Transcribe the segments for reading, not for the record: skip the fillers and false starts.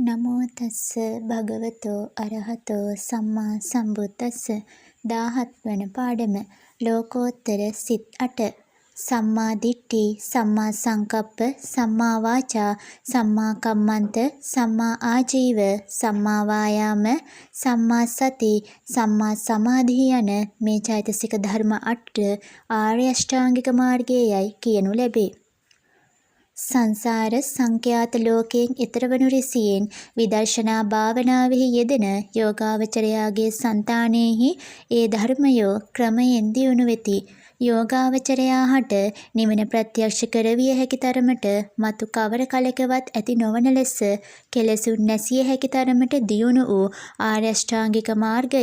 නමෝ තස්ස භගවතෝ අරහතෝ සම්මා සම්බුද්දස්ස 17 වන පාඩම ලෝකෝත්තර සිත් 8 සම්මා දිට්ඨි සම්මා සංකප්ප සම්මා වාචා සම්මා කම්මන්ත සම්මා ආජීව සම්මා වායාම සම්මා සති සම්මා සමාධි යන මේ චෛතසික ධර්ම 8 ආර්ය අෂ්ටාංගික මාර්ගයයි කියනු ලැබේ. සංසාර සංඛ්‍යාත ලෝකයෙන් ඈතර වනු රිසියෙන් විදර්ශනා භාවනාවෙහි යෙදෙන යෝගාවචරයාගේ సంతානෙහි ඒ ධර්මයෝ ක්‍රමයෙන් දියුණු වෙති. යෝගාවචරයා හට නිවන ප්‍රත්‍යක්ෂ කරවිය හැකි තරමට මතු කවර කලකවත් ඇති නොවන ලෙස කෙලෙසුන් නැසිය හැකි තරමට දියුණු වූ ආර්ය අෂ්ටාංගික මාර්ගය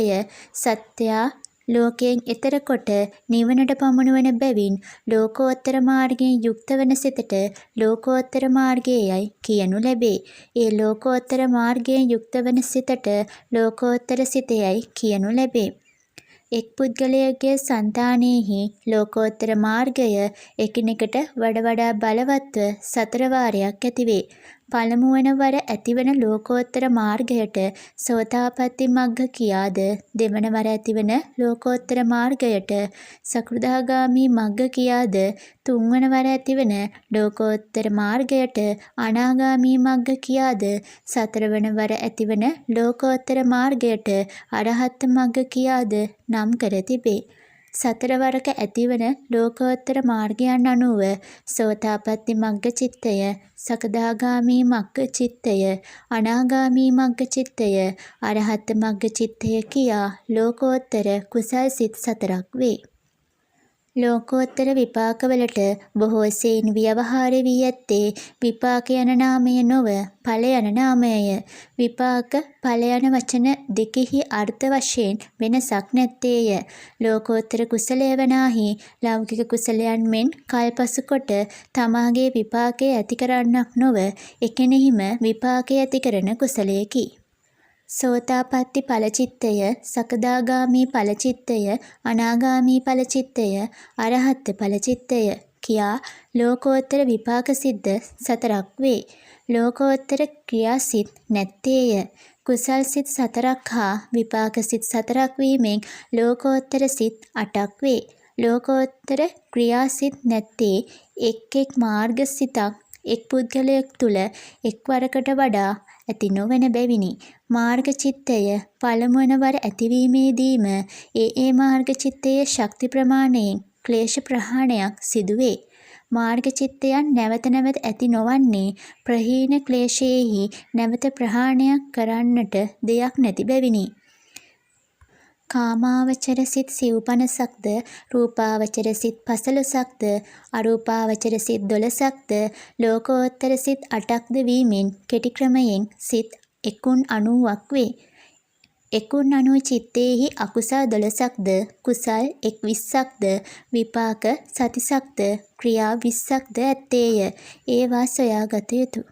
සත්‍යා ලෝකයෙන් ඈතර කොට නිවනට පමුණුවන බැවින් ලෝකෝත්තර මාර්ගයෙන් යුක්ත වන සිතට ලෝකෝත්තර මාර්ගයයි කියනු ලැබේ. ඒ ලෝකෝත්තර මාර්ගයෙන් යුක්ත වන සිතට ලෝකෝත්තර සිතයයි කියනු ලැබේ. එක් පුද්ගලයෙකුගේ సంతානෙහි ලෝකෝත්තර මාර්ගය එකිනෙකට වඩා බලවත්ව 4 වාරයක් ඇතිවේ. පළමු වන වර ඇතිවන ලෝකෝත්තර මාර්ගයට සෝතාපට්ටි මග්ග කියාද දෙවන වර ඇතිවන ලෝකෝත්තර මාර්ගයට සකෘදාගාමි මග්ග කියාද තුන්වන වර ඇතිවන ලෝකෝත්තර මාර්ගයට අනාගාමි මග්ග කියාද සතරවන වර ඇතිවන ලෝකෝත්තර මාර්ගයට අරහත් මග්ග කියාද නම් කර තිබේ. 4 වරක ඇතිවන ලෝකෝත්තර මාර්ගයන් අනුව සෝතාපට්ටි මග්ග චිත්තය, සකදාගාමි මග්ග චිත්තය, අනාගාමි මග්ග චිත්තය, අරහත් මග්ග චිත්තය කියා ලෝකෝත්තර කුසල් සිත් 4ක් වේ. ලෝකෝත්තර විපාකවලට බොහෝ සෙයින් ව්‍යවහාර වී ඇත්තේ විපාක යන නාමය නොව ඵල යන නාමයය. විපාක ඵල යන වචන දෙකෙහි අර්ථ වශයෙන් වෙනසක් නැත්තේය. ලෝකෝත්තර කුසලය වනාහි ලෞකික කුසලයන් මෙන් කල්පසු කොට තමාගේ විපාකය ඇති කරන්නක් නොව එකෙනෙහිම විපාකය ඇති කරන කුසලයකි. සෝතාපට්ටි ඵලචිත්තය, සකදාගාමි ඵලචිත්තය, අනාගාමි ඵලචිත්තය, අරහත් ඵලචිත්තය කියා ලෝකෝත්තර විපාක සිද්ද 4ක් වේ. ලෝකෝත්තර ක්‍රියාසිත නැත්තේය. කුසල් සිත් 4ක් හා විපාක සිත් 4ක් වීමෙන් ලෝකෝත්තර සිත් 8ක් වේ. ලෝකෝත්තර ක්‍රියාසිත නැත්තේ එක් මාර්ග සිතක් එක් පුද්ගලයෙක් තුල එක්වරකට වඩා ඇති නොවන බැවිනි. මාර්ග චිත්තය පළමුවන වර ඇතිවීමේදීම ඒ මාර්ග චිත්තයේ ශක්ති ප්‍රමාණයෙන් ක්ලේශ ප්‍රහාණයක් සිදුවේ. මාර්ග චිත්තයන් නැවත නැවත ඇති නොවන්නේ ප්‍රහීන ක්ලේශයෙහි නැවත ප්‍රහාණයක් කරන්නට දෙයක් නැති බැවිනි. කාමාවචර සිත් 50ක්ද, රූපාවචර සිත් 15ක්ද, අරූපාවචර සිත් 12ක්ද, ලෝකෝත්තර සිත් 8ක්ද වීමෙන් කෙටි ක්‍රමයෙන් සිත් 90ක් වේ. 90 චිත්තේහි අකුසල් 12ක්ද, කුසල් 20ක්ද, විපාක සතිසක්ද, ක්‍රියා 20ක්ද ඇත්තේය. ඒවා සොයාගත යුතුය.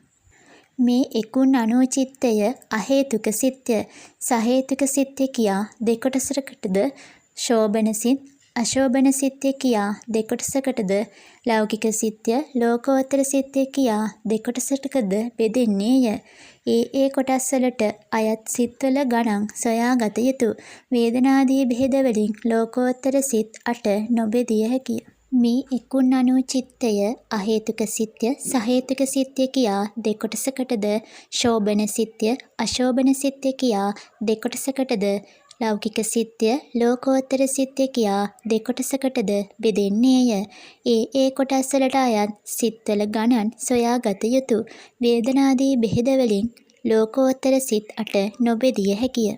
මේ 90 චිත්තය අහේතුක සිත්ය. සහේතුක සිත්ය කියා දෙකොටසකටද ශෝභන සිත්, අශෝභන සිත්ය කියා දෙකොටසකටද, ලෞකික සිත්ය, ලෝකෝත්තර සිත්ය කියා දෙකොටසකටද බෙදෙන්නේය. ඒ කොටස් වලට අයත් සිත්වල ගණන් සොයාගත යුතුය. වේදනාදී බෙහෙද වලින් ලෝකෝත්තර සිත් 8 නොබෙදිය හැකිය. මේ 90 චිත්තය අහේතුක සිත්ය, සහේතුක සිත්ය කියා දෙකොටසකටද, ශෝභන සිත්ය, අශෝභන සිත්ය කියා දෙකොටසකටද, ලෞකික සිත්ය, ලෝකෝත්තර සිත්ය කියා දෙකොටසකටද බෙදෙන්නේය. ඒ කොටස් වලට අයත් සිත්වල ගණන් සොයාගත යුතුය. වේදනාදී බෙහෙද වලින් ලෝකෝත්තර සිත් 8 නොබෙදිය හැකිය.